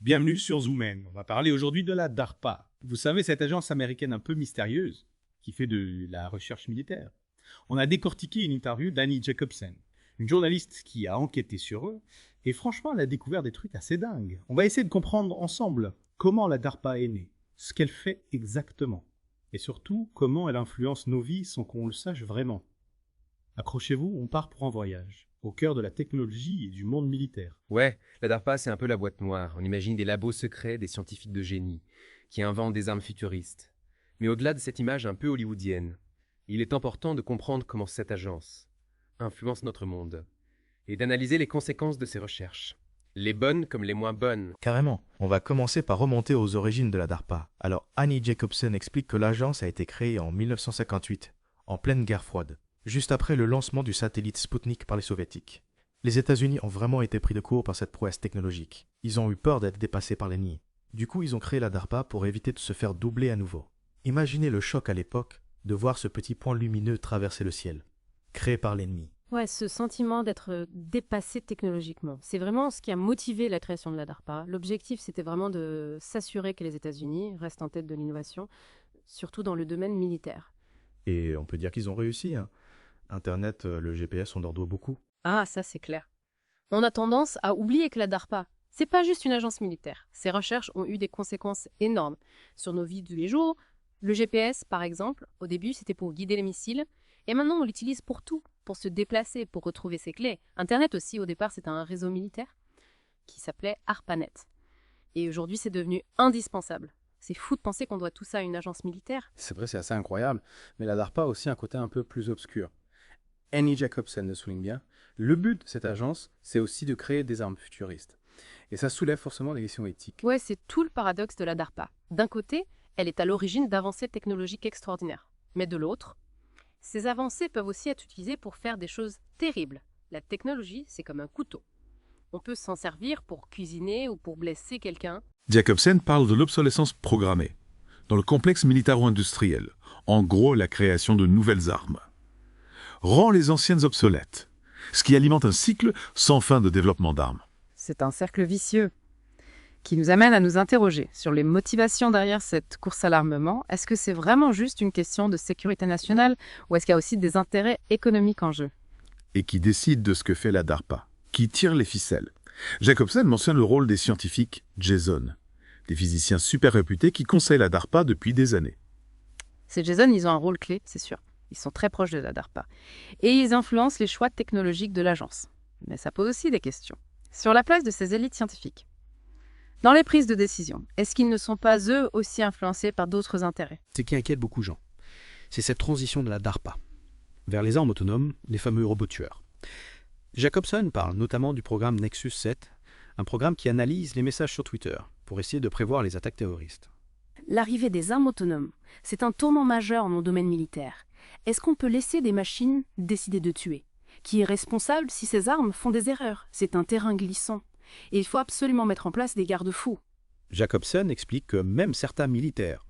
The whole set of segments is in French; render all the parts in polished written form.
Bienvenue sur Zoomen. On va parler aujourd'hui de la DARPA. Vous savez, cette agence américaine un peu mystérieuse qui fait de la recherche militaire. On a décortiqué une interview d'Annie Jacobsen, une journaliste qui a enquêté sur eux, et franchement, elle a découvert des trucs assez dingues. On va essayer de comprendre ensemble comment la DARPA est née, ce qu'elle fait exactement, et surtout comment elle influence nos vies sans qu'on le sache vraiment. Accrochez-vous, on part pour un voyage, au cœur de la technologie et du monde militaire. Ouais, la DARPA, c'est un peu la boîte noire. On imagine des labos secrets, des scientifiques de génie, qui inventent des armes futuristes. Mais au-delà de cette image un peu hollywoodienne, il est important de comprendre comment cette agence influence notre monde, et d'analyser les conséquences de ses recherches. Les bonnes comme les moins bonnes. Carrément. On va commencer par remonter aux origines de la DARPA. Alors Annie Jacobsen explique que l'agence a été créée en 1958, en pleine guerre froide, juste après le lancement du satellite Sputnik par les soviétiques. Les États-Unis ont vraiment été pris de court par cette prouesse technologique. Ils ont eu peur d'être dépassés par l'ennemi. Du coup, ils ont créé la DARPA pour éviter de se faire doubler à nouveau. Imaginez le choc à l'époque de voir ce petit point lumineux traverser le ciel, créé par l'ennemi. Ouais, ce sentiment d'être dépassé technologiquement. C'est vraiment ce qui a motivé la création de la DARPA. L'objectif, c'était vraiment de s'assurer que les États-Unis restent en tête de l'innovation, surtout dans le domaine militaire. Et on peut dire qu'ils ont réussi. Internet, le GPS, on leur doit beaucoup. Ah, ça c'est clair. On a tendance à oublier que la DARPA, c'est pas juste une agence militaire. Ces recherches ont eu des conséquences énormes sur nos vies de tous les jours. Le GPS, par exemple, au début, c'était pour guider les missiles. Et maintenant, on l'utilise pour tout, pour se déplacer, pour retrouver ses clés. Internet aussi, au départ, c'était un réseau militaire qui s'appelait ARPANET. Et aujourd'hui, c'est devenu indispensable. C'est fou de penser qu'on doit tout ça à une agence militaire. C'est vrai, c'est assez incroyable, mais la DARPA a aussi un côté un peu plus obscur. Annie Jacobsen le souligne bien, le but de cette agence, c'est aussi de créer des armes futuristes. Et ça soulève forcément des questions éthiques. Ouais, c'est tout le paradoxe de la DARPA. D'un côté, elle est à l'origine d'avancées technologiques extraordinaires. Mais de l'autre, ces avancées peuvent aussi être utilisées pour faire des choses terribles. La technologie, c'est comme un couteau. On peut s'en servir pour cuisiner ou pour blesser quelqu'un. Jacobsen parle de l'obsolescence programmée, dans le complexe militaro-industriel, en gros la création de nouvelles armes. Rend les anciennes obsolètes, ce qui alimente un cycle sans fin de développement d'armes. C'est un cercle vicieux qui nous amène à nous interroger sur les motivations derrière cette course à l'armement. Est-ce que c'est vraiment juste une question de sécurité nationale ou est-ce qu'il y a aussi des intérêts économiques en jeu? Et qui décide de ce que fait la DARPA, qui tire les ficelles. Jacobsen mentionne le rôle des scientifiques JASON, des physiciens super réputés qui conseillent la DARPA depuis des années. Ces JASON, ils ont un rôle clé, c'est sûr. Ils sont très proches de la DARPA. Et ils influencent les choix technologiques de l'agence. Mais ça pose aussi des questions. Sur la place de ces élites scientifiques, dans les prises de décision, est-ce qu'ils ne sont pas eux aussi influencés par d'autres intérêts? Ce qui inquiète beaucoup de gens, c'est cette transition de la DARPA vers les armes autonomes, les fameux robots tueurs. Jacobsen parle notamment du programme Nexus 7, un programme qui analyse les messages sur Twitter pour essayer de prévoir les attaques terroristes. L'arrivée des armes autonomes, c'est un tournant majeur dans le domaine militaire. Est-ce qu'on peut laisser des machines décider de tuer? Qui est responsable si ces armes font des erreurs? C'est un terrain glissant. Et il faut absolument mettre en place des garde-fous. Jacobsen explique que même certains militaires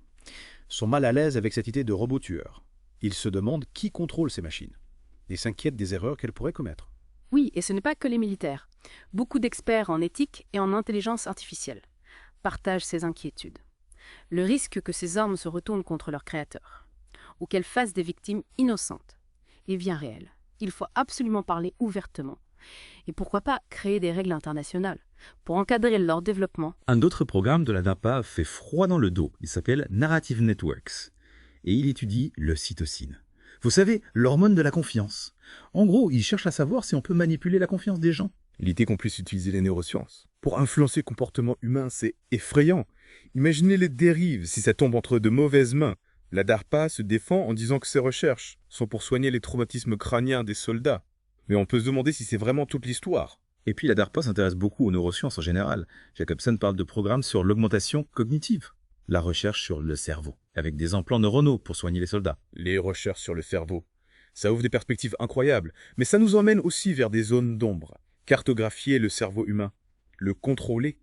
sont mal à l'aise avec cette idée de robot tueur. Ils se demandent qui contrôle ces machines et s'inquiètent des erreurs qu'elles pourraient commettre. Oui, et ce n'est pas que les militaires. Beaucoup d'experts en éthique et en intelligence artificielle partagent ces inquiétudes. Le risque que ces armes se retournent contre leurs créateurs, ou qu'elles fassent des victimes innocentes, est bien réel. Il faut absolument parler ouvertement. Et pourquoi pas créer des règles internationales pour encadrer leur développement. Un autre programme de la DARPA fait froid dans le dos. Il s'appelle Narrative Networks. Et il étudie l'ocytocine. Vous savez, l'hormone de la confiance. En gros, il cherche à savoir si on peut manipuler la confiance des gens. L'idée qu'on puisse utiliser les neurosciences pour influencer le comportement humain, c'est effrayant. Imaginez les dérives si ça tombe entre de mauvaises mains. La DARPA se défend en disant que ses recherches sont pour soigner les traumatismes crâniens des soldats. Mais on peut se demander si c'est vraiment toute l'histoire. Et puis la DARPA s'intéresse beaucoup aux neurosciences en général. Jacobsen parle de programmes sur l'augmentation cognitive, la recherche sur le cerveau, avec des implants neuronaux pour soigner les soldats. Les recherches sur le cerveau, ça ouvre des perspectives incroyables, mais ça nous emmène aussi vers des zones d'ombre. Cartographier le cerveau humain, le contrôler,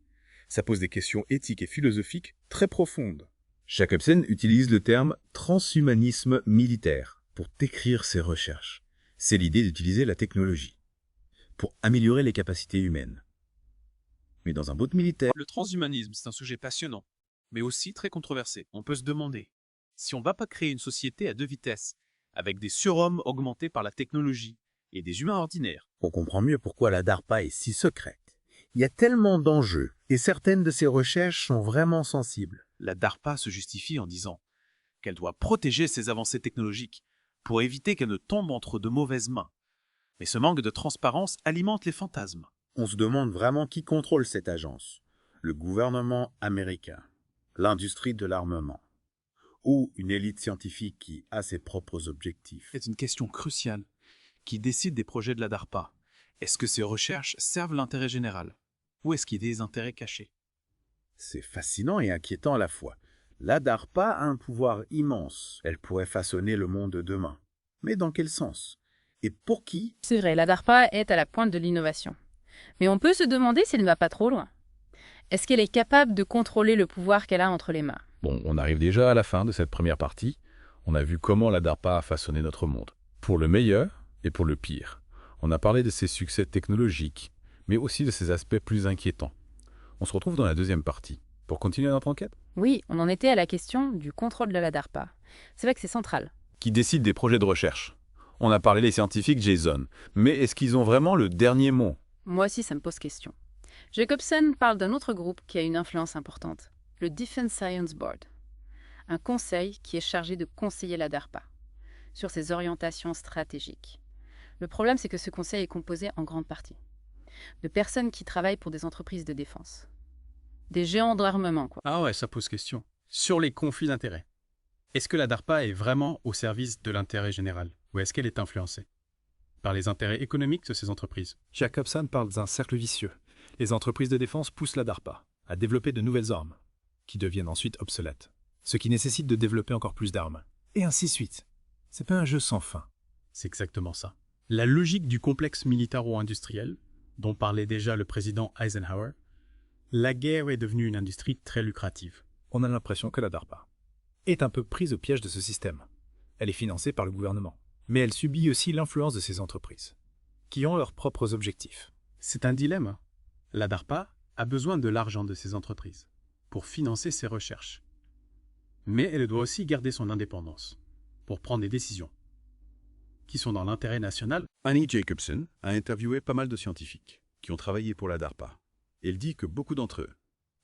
ça pose des questions éthiques et philosophiques très profondes. Jacobsen utilise le terme transhumanisme militaire pour décrire ses recherches. C'est l'idée d'utiliser la technologie pour améliorer les capacités humaines. mais dans un but militaire. Le transhumanisme, c'est un sujet passionnant, mais aussi très controversé. On peut se demander si on ne va pas créer une société à deux vitesses, avec des surhommes augmentés par la technologie et des humains ordinaires. On comprend mieux pourquoi la DARPA est si secrète. Il y a tellement d'enjeux, et certaines de ses recherches sont vraiment sensibles. La DARPA se justifie en disant qu'elle doit protéger ces avancées technologiques pour éviter qu'elles ne tombent entre de mauvaises mains. Mais ce manque de transparence alimente les fantasmes. On se demande vraiment qui contrôle cette agence. Le gouvernement américain, l'industrie de l'armement, ou une élite scientifique qui a ses propres objectifs. C'est une question cruciale. Qui décide des projets de la DARPA? Est-ce que ces recherches servent l'intérêt général? Ou est-ce qu'il y a des intérêts cachés? C'est fascinant et inquiétant à la fois. La DARPA a un pouvoir immense. Elle pourrait façonner le monde de demain. Mais dans quel sens? Et pour qui? C'est vrai, la DARPA est à la pointe de l'innovation. Mais on peut se demander si elle ne va pas trop loin. Est-ce qu'elle est capable de contrôler le pouvoir qu'elle a entre les mains? Bon, on arrive déjà à la fin de cette première partie. On a vu comment la DARPA a façonné notre monde. Pour le meilleur et pour le pire. On a parlé de ses succès technologiques, mais aussi de ses aspects plus inquiétants. On se retrouve dans la deuxième partie. Pour continuer notre enquête? Oui, on en était à la question du contrôle de la DARPA. C'est vrai que c'est central. Qui décide des projets de recherche? On a parlé des scientifiques Jason, mais est-ce qu'ils ont vraiment le dernier mot? Moi aussi, ça me pose question. Jacobson parle d'un autre groupe qui a une influence importante, le Defense Science Board, un conseil qui est chargé de conseiller la DARPA sur ses orientations stratégiques. Le problème, c'est que ce conseil est composé en grande partie de personnes qui travaillent pour des entreprises de défense. Des géants d'armement, quoi. Ah ouais, ça pose question. Sur les conflits d'intérêts, est-ce que la DARPA est vraiment au service de l'intérêt général ou est-ce qu'elle est influencée par les intérêts économiques de ces entreprises? Jacobson parle d'un cercle vicieux. Les entreprises de défense poussent la DARPA à développer de nouvelles armes, qui deviennent ensuite obsolètes, ce qui nécessite de développer encore plus d'armes. Et ainsi de suite. C'est pas un jeu sans fin. C'est exactement ça. La logique du complexe militaro-industriel, dont parlait déjà le président Eisenhower, la guerre est devenue une industrie très lucrative. On a l'impression que la DARPA est un peu prise au piège de ce système. Elle est financée par le gouvernement, mais elle subit aussi l'influence de ces entreprises, qui ont leurs propres objectifs. C'est un dilemme. La DARPA a besoin de l'argent de ces entreprises pour financer ses recherches. Mais elle doit aussi garder son indépendance pour prendre des décisions qui sont dans l'intérêt national. Annie Jacobson a interviewé pas mal de scientifiques qui ont travaillé pour la DARPA. Elle dit que beaucoup d'entre eux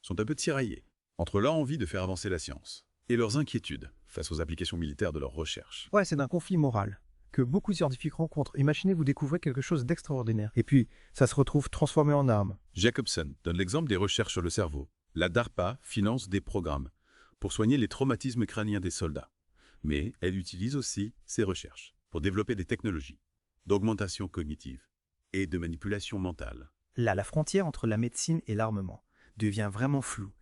sont un peu tiraillés entre leur envie de faire avancer la science et leurs inquiétudes face aux applications militaires de leurs recherches. Ouais, c'est un conflit moral que beaucoup de scientifiques rencontrent. Imaginez, vous découvrez quelque chose d'extraordinaire, et puis ça se retrouve transformé en arme. Jacobson donne l'exemple des recherches sur le cerveau. La DARPA finance des programmes pour soigner les traumatismes crâniens des soldats. Mais elle utilise aussi ces recherches pour développer des technologies d'augmentation cognitive et de manipulation mentale. Là, la frontière entre la médecine et l'armement devient vraiment floue.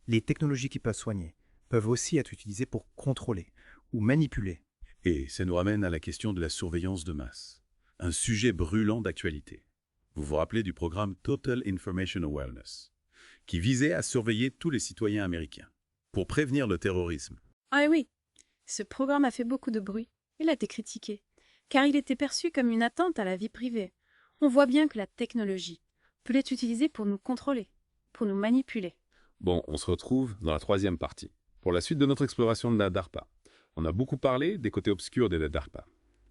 Les technologies qui peuvent soigner peuvent aussi être utilisées pour contrôler ou manipuler. Et ça nous ramène à la question de la surveillance de masse, un sujet brûlant d'actualité. Vous vous rappelez du programme Total Information Awareness, qui visait à surveiller tous les citoyens américains pour prévenir le terrorisme. Ah oui, ce programme a fait beaucoup de bruit. Il a été critiqué, car il était perçu comme une atteinte à la vie privée. On voit bien que la technologie peut être utilisée pour nous contrôler, pour nous manipuler. Bon, on se retrouve dans la troisième partie, pour la suite de notre exploration de la DARPA. On a beaucoup parlé des côtés obscurs de la DARPA.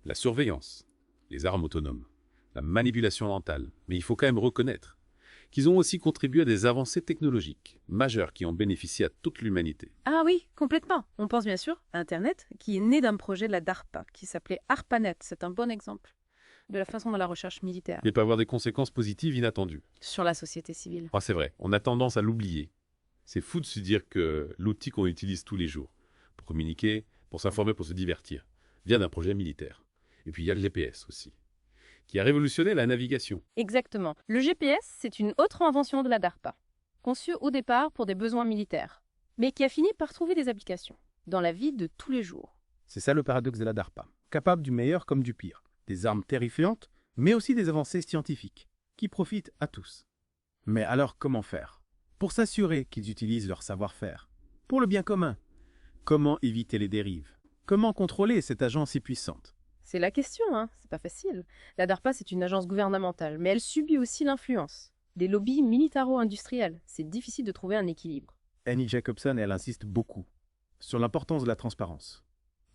La surveillance, les armes autonomes, la manipulation mentale. Mais il faut quand même reconnaître qu'ils ont aussi contribué à des avancées technologiques majeures qui ont bénéficié à toute l'humanité. Ah oui, complètement. On pense bien sûr à Internet, qui est né d'un projet de la DARPA, qui s'appelait ARPANET. C'est un bon exemple de la façon dont la recherche militaire. Il peut avoir des conséquences positives inattendues. Sur la société civile. Ah, c'est vrai, on a tendance à l'oublier. C'est fou de se dire que l'outil qu'on utilise tous les jours, pour communiquer, pour s'informer, pour se divertir, vient d'un projet militaire. Et puis il y a le GPS aussi, qui a révolutionné la navigation. Exactement. Le GPS, c'est une autre invention de la DARPA, conçue au départ pour des besoins militaires, mais qui a fini par trouver des applications dans la vie de tous les jours. C'est ça le paradoxe de la DARPA, capable du meilleur comme du pire. Des armes terrifiantes, mais aussi des avancées scientifiques, qui profitent à tous. Mais alors comment faire pour s'assurer qu'ils utilisent leur savoir-faire pour le bien commun? Comment éviter les dérives? Comment contrôler cette agence si puissante? C'est la question, hein. C'est pas facile. La DARPA, c'est une agence gouvernementale, mais elle subit aussi l'influence des lobbies militaro-industriels. C'est difficile de trouver un équilibre. Annie Jacobson, elle insiste beaucoup sur l'importance de la transparence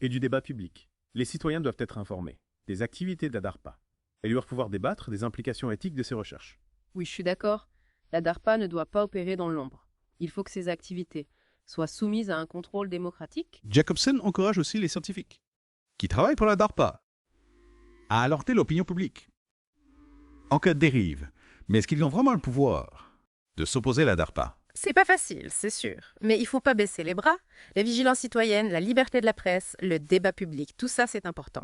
et du débat public. Les citoyens doivent être informés des activités de la DARPA et ils doivent pouvoir débattre des implications éthiques de ces recherches. Oui, je suis d'accord. La DARPA ne doit pas opérer dans l'ombre. Il faut que ses activités soient soumises à un contrôle démocratique. Jacobson encourage aussi les scientifiques qui travaillent pour la DARPA à alerter l'opinion publique en cas de dérive. Mais est-ce qu'ils ont vraiment le pouvoir de s'opposer à la DARPA? C'est pas facile, c'est sûr. Mais il faut pas baisser les bras. La vigilance citoyenne, la liberté de la presse, le débat public, tout ça c'est important.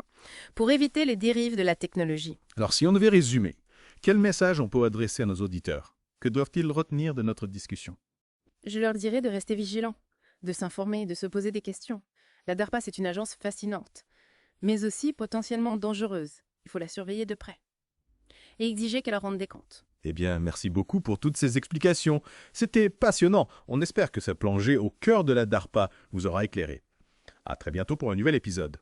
Pour éviter les dérives de la technologie. Alors si on devait résumer, quel message on peut adresser à nos auditeurs? Que doivent-ils retenir de notre discussion? Je leur dirais de rester vigilants, de s'informer, de se poser des questions. La DARPA, c'est une agence fascinante, mais aussi potentiellement dangereuse. Il faut la surveiller de près et exiger qu'elle rende des comptes. Eh bien, merci beaucoup pour toutes ces explications. C'était passionnant. On espère que ce plongée au cœur de la DARPA vous aura éclairé. À très bientôt pour un nouvel épisode.